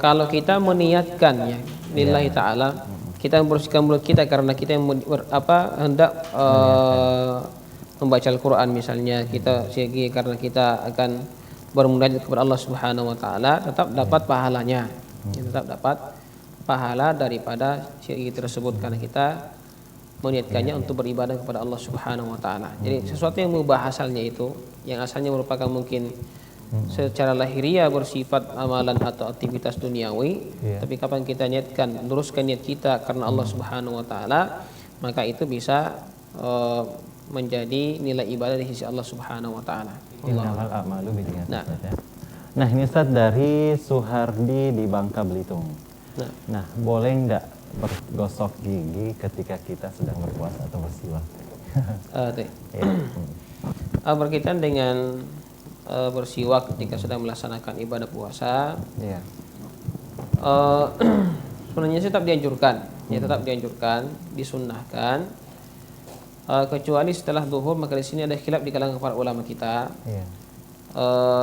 kalau kita meniatkan ya lillahi taala, kita membersihkan mulut kita karena kita yang hendak membaca Al-Qur'an misalnya, kita sikat gigi karena kita akan bermunajat kepada Allah Subhanahu wa taala, tetap dapat pahalanya. Ya, tetap dapat pahala daripada sikat gigi tersebut karena kita meniatkannya untuk beribadah kepada Allah Subhanahu wa taala. Jadi sesuatu yang mubah asalnya itu, yang asalnya merupakan mungkin secara lahiriah bersifat amalan atau aktivitas duniawi, tapi kapan kita niatkan, luruskan niat kita karena Allah Subhanahu wa taala, maka itu bisa menjadi nilai ibadah di sisi Allah Subhanahu wa taala. Nah, ini Ustaz dari Suhardi di Bangka Belitung. Nah, boleh nggak bergosok gigi ketika kita sedang berpuasa atau bersiwak? Berkaitan dengan bersiwak ketika sedang melaksanakan ibadah puasa, sebenarnya tetap dianjurkan, ya tetap dianjurkan, disunnahkan, kecuali setelah zuhur, maka di sini ada khilaf di kalangan para ulama kita.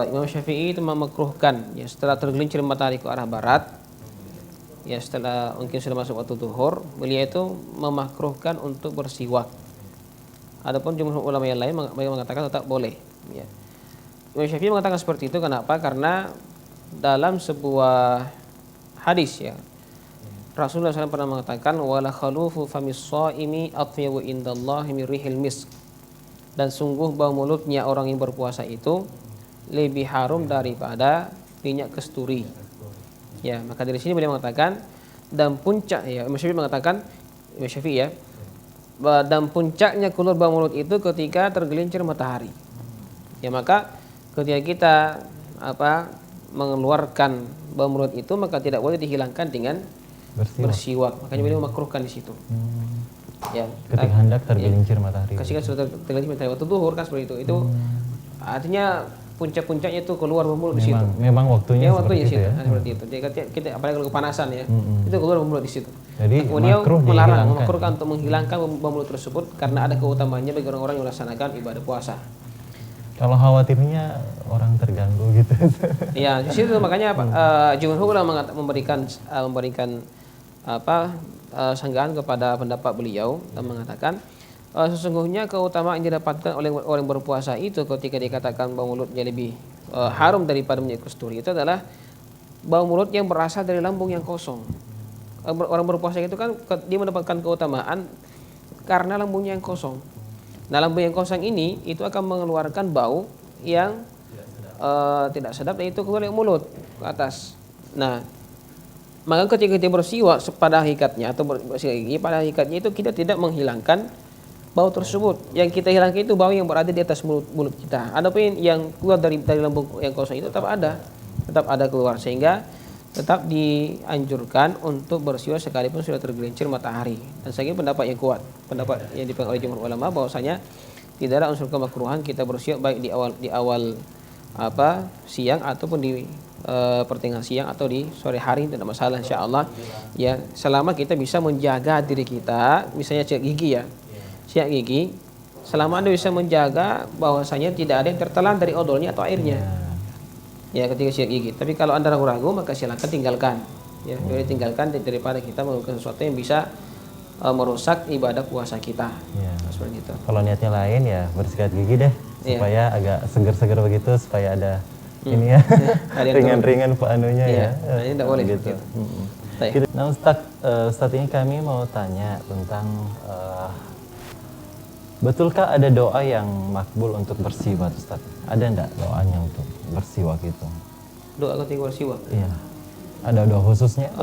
Imam Syafi'i itu memakruhkan ya setelah tergelincir matahari ke arah barat, ya setelah mungkin sudah masuk waktu zuhur, beliau itu memakruhkan untuk bersiwak. Adapun jumhur ulama yang lain mengatakan tetap boleh. Ya. Imam Syafi'i mengatakan seperti itu, kenapa? Karena dalam sebuah hadis ya, Rasulullah SAW pernah mengatakan wala khalufu famis shaimi atyabu indallahi min rihil misk, dan sungguh bau mulutnya orang yang berpuasa itu lebih harum daripada minyak kasturi. Ya, maka dari sini beliau mengatakan dan puncak ya, Imam Syafi'i mengatakan, Imam Syafi'i ya, dan puncaknya keluar bau mulut itu ketika tergelincir matahari. Ya, maka ketika kita mengeluarkan bau mulut itu, maka tidak boleh dihilangkan dengan bersiwak. Makanya beliau memakruhkan di situ. Ya, ketika hendak tergelincir matahari. Ketika sudah tergelincir matahari waktu zuhur kan seperti itu. Itu artinya puncak-puncaknya itu keluar bau mulut di situ. Memang waktunya seperti itu ya. Seperti itu. Jadi kita apalagi kalau kepanasan ya, itu keluar bau mulut di situ. Jadi beliau memakruhkan untuk menghilangkan bau mulut tersebut karena ada keutamaannya bagi orang-orang yang melaksanakan ibadah puasa. Kalau khawatirnya orang terganggu gitu. Ya, di situ makanya jumhur ulama memberikan sanggahan kepada pendapat beliau dan mengatakan sesungguhnya keutamaan yang didapatkan oleh orang berpuasa itu ketika dikatakan bau mulutnya lebih harum daripada minyak kasturi, itu adalah bau mulut yang berasal dari lambung yang kosong. Orang berpuasa itu kan dia mendapatkan keutamaan karena lambungnya yang kosong. Nah, lambung yang kosong ini itu akan mengeluarkan bau yang tidak sedap, dan itu keluar dari mulut ke atas. Nah, maka ketika kita bersiwak pada hakikatnya atau bersiwak gigi pada hakikatnya itu kita tidak menghilangkan bau tersebut. Yang kita hilangkan itu bau yang berada di atas mulut kita. Adapun yang keluar dari lambung yang kosong itu tetap ada keluar, sehingga tetap dianjurkan untuk bersiwak sekalipun sudah tergelincir matahari. Dan saya kira pendapat yang kuat, pendapat yang dipegang oleh jumhur ulama bahwasanya tidak ada unsur kemakruhan kita bersiwak baik di awal siang ataupun di pertengahan siang atau di sore hari, tidak masalah insyaallah. Ya, selama kita bisa menjaga diri kita, misalnya sikat gigi ya. Sikat gigi, selama Anda bisa menjaga bahwasanya tidak ada yang tertelan dari odolnya atau airnya. Ya, ketika sikat gigi. Tapi kalau Anda ragu-ragu, maka silakan tinggalkan. Ya, boleh tinggalkan daripada kita melakukan sesuatu yang bisa merusak ibadah puasa kita. Ya. Seperti itu. Kalau niatnya lain ya bersikat gigi deh, supaya agak seger-seger begitu, supaya ada ini ya, ringan-ringan anunya ya. Nah, ini tidak boleh gitu. Nah, Ustadz ini kami mau tanya tentang betulkah ada doa yang makbul untuk bersiwak, Ustadz? Ada enggak doanya untuk bersiwak itu? Doa ketika bersiwak? Iya. Ada doa khususnya?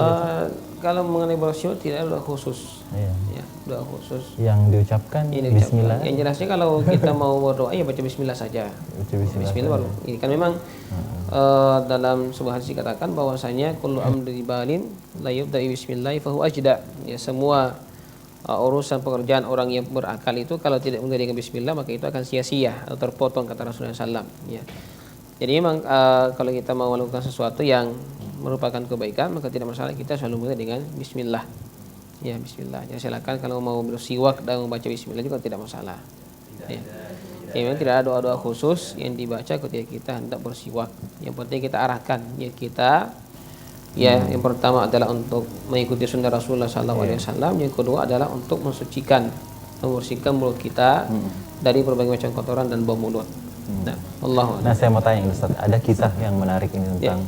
Kalau mengenai bersiwak tidak ada doa khusus. Iya. Ya, doa khusus. Yang diucapkan Bismillah. Yang jelasnya kalau kita mau berdoa ya baca Bismillah saja. Baca Bismillah Baru. Ini kan memang dalam sebuah hadis dikatakan bahwasanya kullu amri balin la yubda'i bismillah fa huwa ajda. Ya, semua urusan pekerjaan orang yang berakal itu kalau tidak mulai dengan bismillah maka itu akan sia-sia atau terpotong, kata Rasulullah SAW. Ya. Jadi memang kalau kita mau melakukan sesuatu yang merupakan kebaikan maka tidak masalah kita selalu mulai dengan bismillah. Ya, bismillah. Ya, silakan kalau mau bersiwak dan membaca bismillah juga tidak masalah. Ya. Ya, memang tidak ada doa-doa khusus yang dibaca ketika kita hendak bersiwak. Yang penting kita arahkan ya kita. Ya, yang pertama adalah untuk mengikuti sunnah Rasulullah SAW. Yang kedua adalah untuk membersihkan mulut kita dari berbagai macam kotoran dan bau mulut. Nah, Allah. Nah, saya mau tanya Ustaz, ada kisah yang menarik ini tentang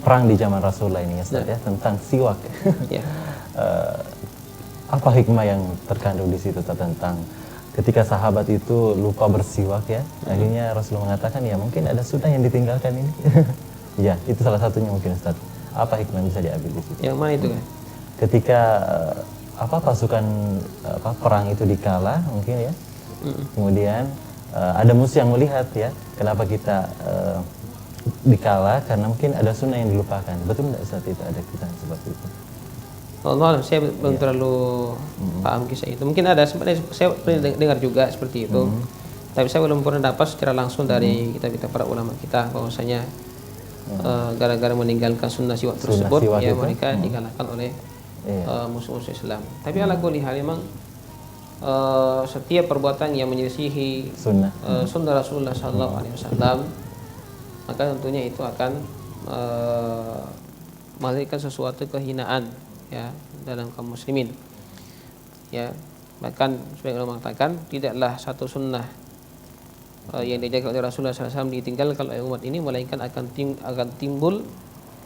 perang di zaman Rasulullah ini Ustaz ya, tentang siwak. Ya. Apa hikmah yang terkandung di situ tentang ketika sahabat itu lupa bersiwak ya, akhirnya Rasulullah mengatakan ya mungkin ada sunnah yang ditinggalkan ini. Ya, itu salah satunya mungkin Ustaz. Apa hikmah yang bisa diambil di situ? Yang mana itu kan? Ketika pasukan perang itu dikalah mungkin ya, kemudian ada musuh yang melihat ya, kenapa kita dikalah karena mungkin ada sunnah yang dilupakan. Betul tidak saat itu ada kisah seperti itu? Allah, saya belum terlalu paham kisah itu. Mungkin ada, sebenarnya saya pernah dengar juga seperti itu. Tapi saya belum pernah dapat secara langsung dari kita para ulama kita bahwasanya gara-gara meninggalkan sunnah siwak tersebut ya itu, mereka dikalahkan oleh musuh-musuh Islam. Tapi ala kulli hal memang setiap perbuatan yang menyelisihi sunnah Rasulullah SAW maka tentunya itu akan melahirkan sesuatu kehinaan ya dalam kaum muslimin. Ya, bahkan sebagian ulama mengatakan tidaklah satu sunnah yang dijaga oleh Rasulullah SAW ditinggalkan oleh umat ini melainkan akan timbul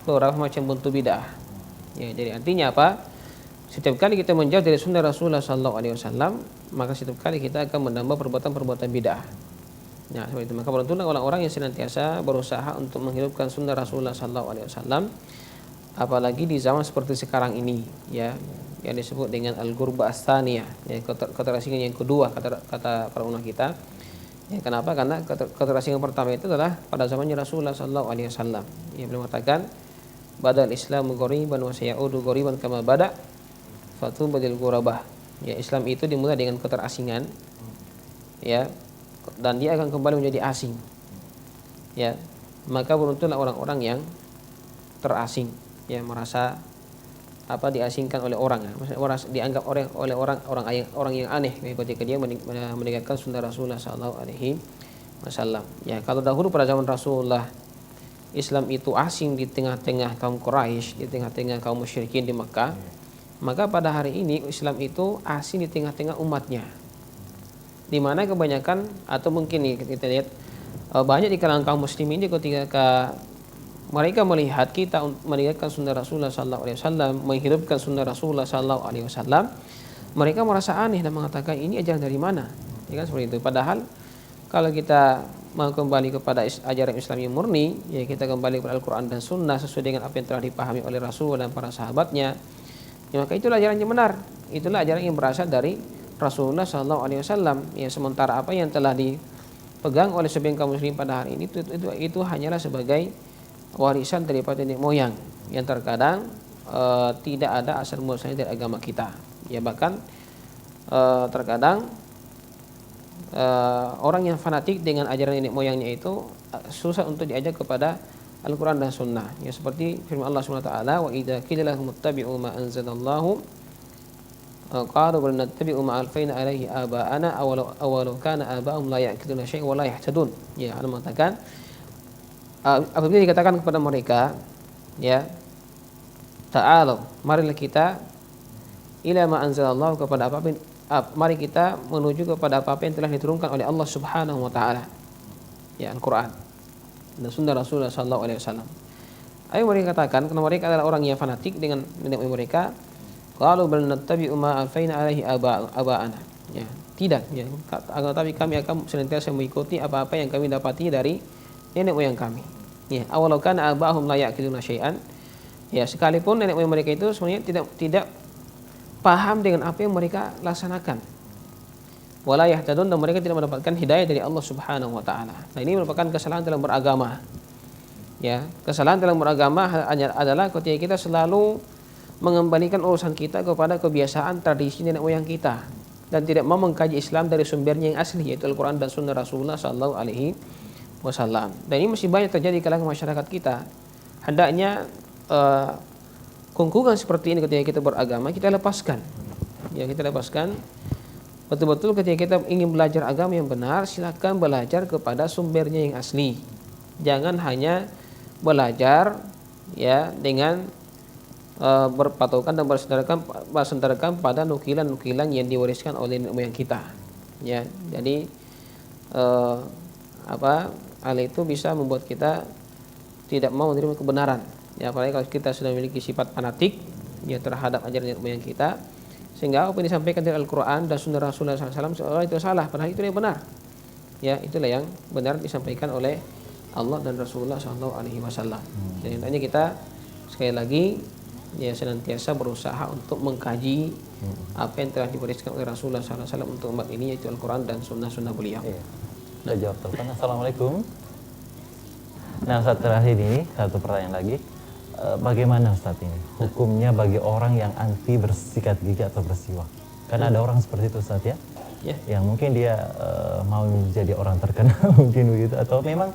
beberapa macam bentuk bid'ah. Ya, jadi artinya apa? Setiap kali kita menjauh dari sunnah Rasulullah SAW maka setiap kali kita akan menambah perbuatan-perbuatan bid'ah. Nah, seperti itu. Maka beruntunglah orang-orang yang senantiasa berusaha untuk menghidupkan sunnah Rasulullah SAW, apalagi di zaman seperti sekarang ini, ya, yang disebut dengan al-ghurba as-tsaniyah, ya, keterasingan yang kedua kata para ulama kita. Ya, kenapa? Karena keterasingan pertama itu adalah pada zamannya Rasulullah SAW. Ia beliau mengatakan, "Badal Islamu ghoriban wa sayaudu ghoriban kama bada, fatubadil ghurabah." Ya, Islam itu dimulai dengan keterasingan, ya, dan dia akan kembali menjadi asing. Ya, maka beruntunglah orang-orang yang terasing, ya, merasa diasingkan oleh orang, ya. Maksudnya dianggap oleh orang yang aneh ketika dia meninggalkan sunnah Rasulullah SAW. Ya, kalau dahulu pada zaman Rasulullah Islam itu asing di tengah-tengah kaum Quraisy, di tengah-tengah kaum musyrikin di Makkah, maka pada hari ini Islam itu asing di tengah-tengah umatnya, di mana kebanyakan atau mungkin nih kita lihat banyak di kalangan kaum muslimin ini ketika mereka melihat kita meninggalkan sunnah Rasulullah SAW, menghidupkan sunnah Rasulullah SAW, mereka merasa aneh dan mengatakan ini ajaran dari mana? Ya kan, seperti itu. Padahal kalau kita mau kembali kepada ajaran Islam yang murni, ya kita kembali kepada Al-Quran dan Sunnah sesuai dengan apa yang telah dipahami oleh Rasul dan para sahabatnya. Ya, maka itulah ajaran yang benar. Itulah ajaran yang berasal dari Rasulullah SAW. Ya, sementara apa yang telah dipegang oleh sebagian kaum muslim pada hari ini itu hanyalah sebagai warisan daripada nenek moyang yang terkadang tidak ada asal muasalnya dari agama kita. Ya, bahkan terkadang orang yang fanatik dengan ajaran nenek moyangnya itu susah untuk diajak kepada Al-Quran dan Sunnah. Ya, seperti firman Allah SWT, wa idza qila lahum ittabi'u ma anzalallahu qalu bal nattabi'u ma alfayna alaihi aba'ana awalau kana aba'um la ya'qiluna syai'an wa la yahtadun. Ya, Allah mengatakan apabila dikatakan kepada mereka, ya, ta'alu, marilah kita ila ma anzalallahu, kepada apa mari kita menuju kepada apa yang telah diturunkan oleh Allah Subhanahu wa taala, ya, Al-Qur'an dan sunnah Rasulullah sallallahu alaihi wasallam. Ayo mereka katakan, karena mereka adalah orang yang fanatik dengan nenek moyang mereka, qalu bal nattabi'u ma alfayna alaihi aba'ana. Ya, tidak, ya, tapi kami akan senantiasa mengikuti apa-apa yang kami dapati dari nenek moyang kami. Ya, awalau kana aba'hum la ya'qiluna syai'an. Ya, sekalipun nenek moyang mereka itu sebenarnya tidak paham dengan apa yang mereka laksanakan. Wala yahtadun, dan mereka tidak mendapatkan hidayah dari Allah Subhanahu wa taala. Nah, ini merupakan kesalahan dalam beragama. Ya, kesalahan dalam beragama adalah ketika kita selalu mengembalikan urusan kita kepada kebiasaan tradisi nenek moyang kita dan tidak mau mengkaji Islam dari sumbernya yang asli, yaitu Al-Quran dan Sunnah Rasulullah Sallallahu Alaihi Wasallam. Dan ini masih banyak terjadi di kalangan masyarakat kita. Hendaknya kungkungan seperti ini ketika kita beragama kita lepaskan. Ya, kita lepaskan. Betul-betul ketika kita ingin belajar agama yang benar, silakan belajar kepada sumbernya yang asli. Jangan hanya belajar ya dengan berpatokan dan bersandarkan pada nukilan-nukilan yang diwariskan oleh nenek moyang kita. Ya, jadi hal itu bisa membuat kita tidak mau menerima kebenaran. Ya, apalagi kalau kita sudah memiliki sifat fanatik ya terhadap ajaran nenek moyang kita, sehingga apa yang disampaikan dari Al-Quran dan Sunnah Rasulullah SAW seolah itu salah, padahal itu yang benar. Ya, itulah yang benar disampaikan oleh Allah dan Rasulullah SAW. Jadi hendaknya kita sekali lagi ya senantiasa berusaha untuk mengkaji apa yang telah diwariskan oleh Rasulullah SAW untuk umat ini, yaitu Al-Quran dan Sunnah-Sunnah beliau. Iya. Kita jawab telepon. Assalamualaikum. Nah, Ustaz, terakhir ini satu pertanyaan lagi. Bagaimana Ustaz ini hukumnya bagi orang yang anti bersikat gigi atau bersiwak? Karena ada orang seperti itu Ustaz ya, yang mungkin dia mau menjadi orang terkenal mungkin begitu, atau memang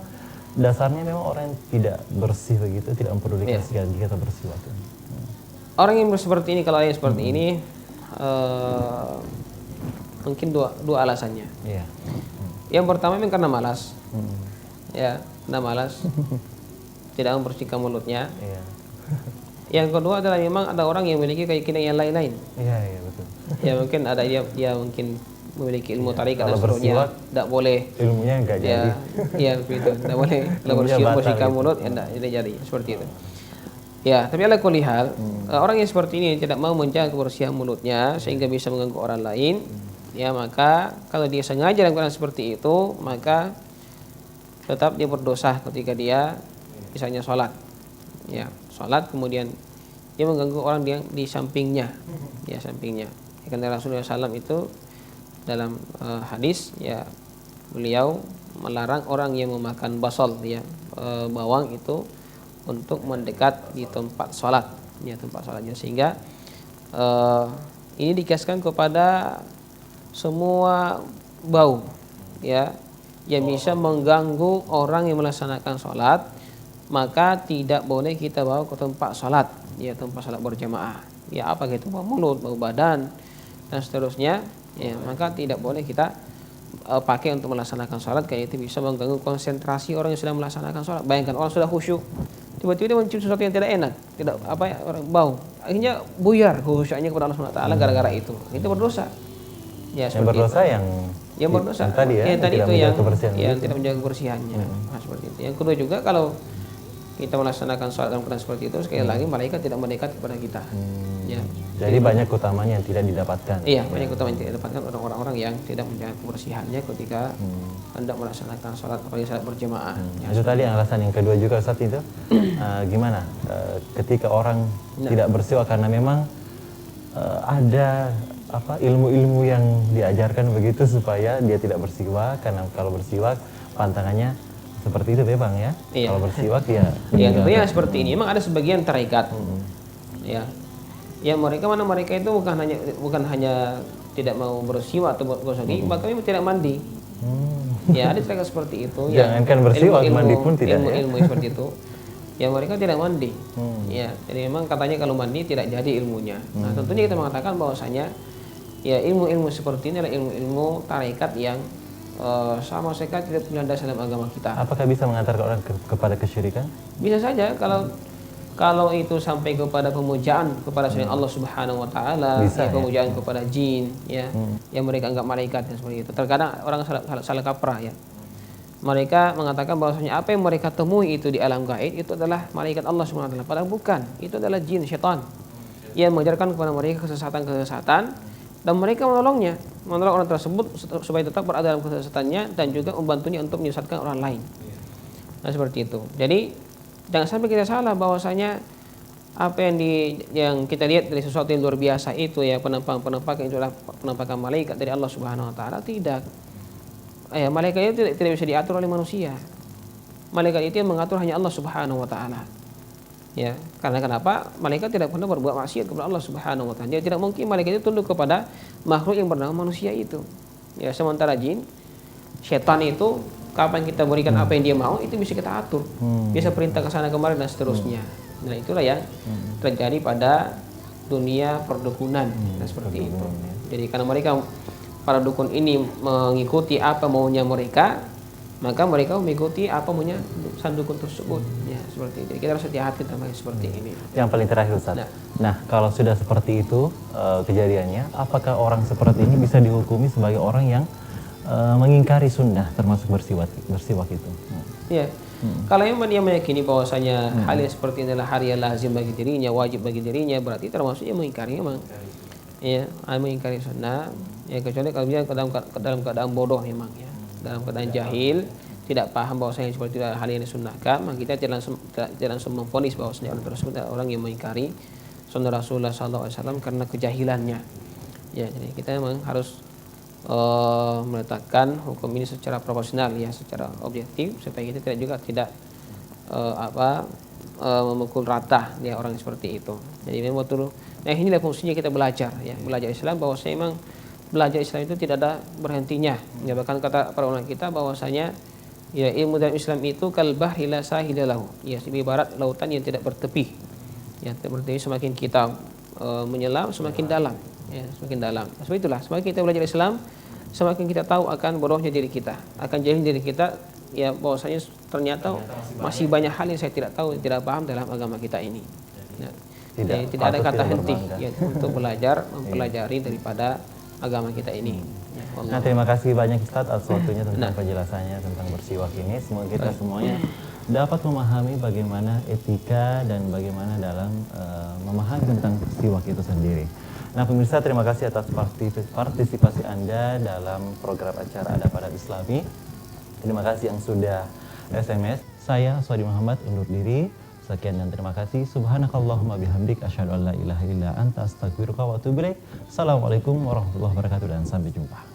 dasarnya memang orang yang tidak bersih begitu, tidak memperdulikan sikat gigi atau bersiwak. Orang yang seperti ini, kalau yang seperti ini mungkin dua alasannya. Yang pertama memang karena malas, ya, karena malas tidak membersihkan mulutnya. Yang kedua adalah memang ada orang yang memiliki keyakinan yang lain-lain. Iya, betul. Ya mungkin ada dia mungkin memiliki ilmu tarikat dan seterusnya, tidak boleh ilmunya enggak jadi. Iya begitu, tidak boleh kalau bersihkan mulut ya tidak jadi seperti itu. Ya, tapi ala kulli hal, orang yang seperti ini tidak mau menjaga kebersihan mulutnya sehingga bisa mengganggu orang lain, ya maka kalau dia sengaja lakukan seperti itu, maka tetap dia berdosa ketika dia misalnya sholat. Ya, sholat kemudian dia mengganggu orang di sampingnya, ya sampingnya. Karena Rasulullah SAW itu dalam hadis ya beliau melarang orang yang memakan basal ya bawang itu untuk mendekat di tempat sholat, ya tempat sholatnya, sehingga ini dikiaskan kepada semua bau ya yang bisa mengganggu orang yang melaksanakan sholat, maka tidak boleh kita bawa ke tempat sholat, ya tempat sholat berjamaah. Ya apa gitu, bau mulut, bau badan dan seterusnya, ya maka tidak boleh kita pakai untuk melaksanakan sholat, kayak itu bisa mengganggu konsentrasi orang yang sedang melaksanakan sholat. Bayangkan orang sudah khusyuk, tiba-tiba dia mencium sesuatu yang tidak enak, tidak orang bau, akhirnya buyar khusyuknya kepada Allah SWT gara-gara itu berdosa. Ya, yang berdosa itu. yang berdosa tadi ya, tadi itu yang gitu. tidak menjaga kebersihannya. Nah, seperti itu. Yang kedua juga kalau kita melaksanakan sholat dalam keadaan seperti itu, sekali lagi malaikat tidak mendekat kepada kita. Ya. Jadi banyak utamanya yang tidak didapatkan. Iya, banyak utama yang tidak didapatkan orang-orang yang tidak menjaga kebersihannya ketika hendak melaksanakan sholat, apalagi sholat berjamaah. Itu tadi alasan yang kedua juga saat itu. Gimana ketika orang tidak bersiwak karena memang ada ilmu-ilmu yang diajarkan begitu supaya dia tidak bersiwak, karena kalau bersiwak pantangannya seperti itu Bang ya. Iya. Kalau bersiwak ya. Ya tentunya seperti ini. Memang ada sebagian tarekat. Ya. Ya mereka itu bukan hanya tidak mau bersiwak atau bergosok gigi, bahkan memang tidak mandi. Ya ada tarekat seperti itu. Jangankan bersiwak, mandi pun tidak. Ilmu seperti itu. Ya mereka tidak mandi. Ya, jadi memang katanya kalau mandi tidak jadi ilmunya. Nah tentunya kita mengatakan bahwasanya ya ilmu-ilmu seperti ini adalah ilmu-ilmu tarekat yang sama sekali tidak punya dasar dalam agama kita. Apakah bisa mengantarkan orang kepada kesyirikan? Bisa saja kalau itu sampai kepada pemujaan kepada selain Allah Subhanahu wa taala, ya, pemujaan kepada jin ya, yang mereka anggap malaikat dan seperti itu. Terkadang orang salah kaprah ya. Mereka mengatakan bahwasanya apa yang mereka temui itu di alam gaib itu adalah malaikat Allah Subhanahu wa taala, padahal bukan. Itu adalah jin, syaitan yang mengajarkan kepada mereka kesesatan dan mereka menolong orang tersebut supaya tetap berada dalam kesesatannya dan juga membantunya untuk menyesatkan orang lain. Nah seperti itu. Jadi jangan sampai kita salah bahwasanya apa yang kita lihat dari sesuatu yang luar biasa itu ya penampakan itu adalah penampakan malaikat dari Allah Subhanahu wa taala. Tidak. Malaikat itu tidak bisa diatur oleh manusia. malaikat itu yang mengatur hanya Allah Subhanahu wa taala. Ya, karena kenapa? Malaikat tidak pernah berbuat maksiat kepada Allah Subhanahu wa taala. Dia tidak mungkin malaikat itu tunduk kepada makhluk yang bernama manusia itu. Ya, sementara jin, setan itu kapan kita berikan apa yang dia mau itu bisa kita atur. Bisa perintah ke sana kemari dan seterusnya. Nah, itulah yang terjadi pada dunia perdukunan dan seperti itu. Jadi karena mereka para dukun ini mengikuti apa maunya mereka, maka mereka mengikuti apa maunya sang dukun tersebut. Ya, seperti itu. Jadi kita harus hati-hati tentang seperti ini. Yang paling terakhir Ustaz. Nah, kalau sudah seperti itu kejadiannya, apakah orang seperti ini bisa dihukumi sebagai orang yang mengingkari sunnah termasuk bersiwak itu? Ya. Kalau memang dia meyakini bahwasanya hal yang seperti ini adalah hal yang lazim bagi dirinya, wajib bagi dirinya, berarti termasuknya mengingkari memang. Ya, mengingkari sunnah. Ya, kecuali kalau dia dalam keadaan bodoh memang ya. Dalam keadaan jahil, tidak paham bahwasanya seperti itu hal yang disunnahkan, maka kita tidak langsung memvonis bahwasanya orang tersebut adalah orang yang mengingkari sunnah Rasulullah SAW karena kejahilannya. Ya, jadi kita memang harus meletakkan hukum ini secara proporsional ya, secara objektif supaya kita tidak memukul rata ya orang seperti itu. Jadi memang betul. Nah, inilah fungsinya kita belajar ya, belajar Islam, bahwasanya memang belajar Islam itu tidak ada berhentinya. Ya, bahkan kata para ulama kita bahwasanya ya ilmu dalam Islam itu kal bahri la sahila lahu. Ya, ibarat lautan yang tidak bertepi. Ya, bertepi semakin kita menyelam semakin dalam. Ya, semakin dalam. Sebab itulah semakin kita belajar Islam, semakin kita tahu akan bodohnya diri kita, akan jahil diri kita, ya bahwasanya ternyata masih banyak hal yang saya tidak tahu, tidak paham dalam agama kita ini. Ya, tidak ada kata henti ya, untuk belajar, mempelajari daripada agama kita ini. Ya, nah, terima kasih banyak Ustaz atas waktunya tentang penjelasannya tentang bersiwak ini. Semoga kita semuanya dapat memahami bagaimana etika dan bagaimana dalam memahami tentang siwak itu sendiri. Nah, pemirsa, terima kasih atas partisipasi Anda dalam program acara Adab Islami. Terima kasih yang sudah SMS. Saya Sodi Muhammad undur diri. Sekian dan terima kasih. Subhanakallahumma bihamdik asyhadu an la ilaha illa anta astaghfiruka wa atubu ilaik. Assalamualaikum warahmatullahi wabarakatuh dan sampai jumpa.